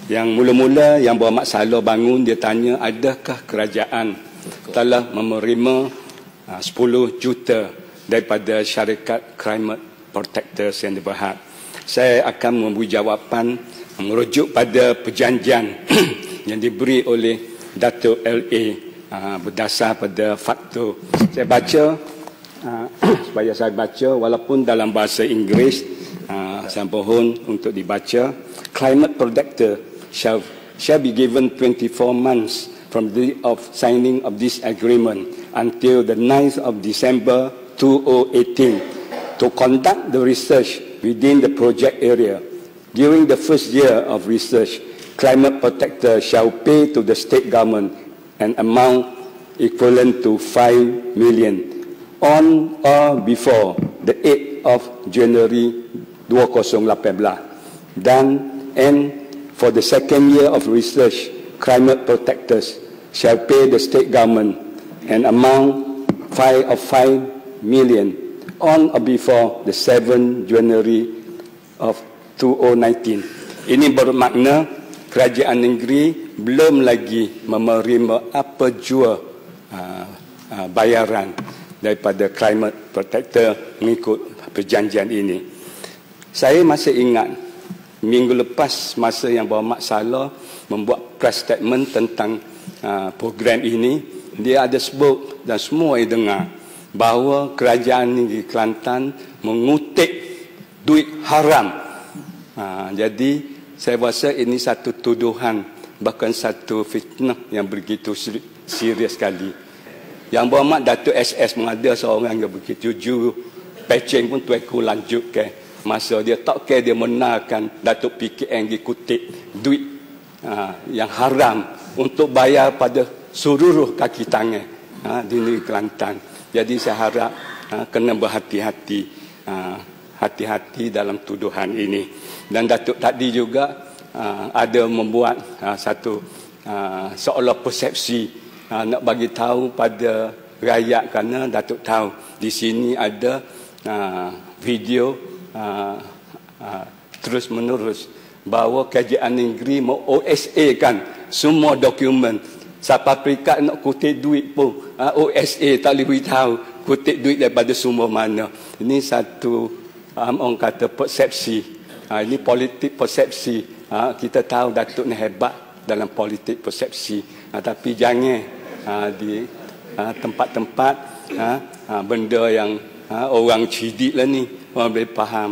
Yang mula-mula yang Muhammad Saloh bangun, dia tanya adakah kerajaan telah menerima 10 juta daripada syarikat Climate Protectors yang diberhad. Saya akan memberi jawapan merujuk pada perjanjian yang diberi oleh Datuk LA berdasar pada faktor. Saya baca supaya saya baca walaupun dalam bahasa Inggeris, saya mohon untuk dibaca. Climate Protector shall be given 24 months from the date of signing of this agreement until the 9th of December 2018 to conduct the research within the project area. During the first year of research, Climate Protector shall pay to the state government an amount equivalent to 5 million on or before the 8th of January 2018. And for the second year of research, Climate Protectors shall pay the state government an amount of 5 million on or before the 7th January of 2019. Ini bermakna kerajaan negeri belum lagi menerima apa jua bayaran daripada Climate Protector mengikut perjanjian ini. Saya masih ingat minggu lepas masa yang Muhammad Saloh membuat press statement tentang program ini, dia ada sebut dan semua yang dengar bahawa kerajaan negeri Kelantan mengutip duit haram. Jadi saya rasa ini satu tuduhan, bahkan satu fitnah yang begitu serius sekali. Yang Muhammad Datuk SS mengada seorang yang begitu jujur, pecing pun tuanku lanjut ke masa dia tak ke dia menarkan Datuk PKN dikutip duit yang haram untuk bayar pada seluruh kaki tangan di negeri Kelantan. Jadi saya harap kena berhati-hati, hati-hati dalam tuduhan ini. Dan Datuk tadi juga ada membuat satu seolah persepsi nak bagi tahu pada rakyat, kerana Datuk tahu di sini ada video terus menerus bahawa kerajaan negeri mau OSA kan semua dokumen. Siapa Afrika nak kutip duit pun OSA tak boleh beritahu kutip duit daripada sumber mana. Ini satu orang kata persepsi. Ini politik persepsi. Kita tahu Datuk ni hebat dalam politik persepsi. Tapi jangan di tempat-tempat benda yang orang cidik lah ni, orang boleh faham.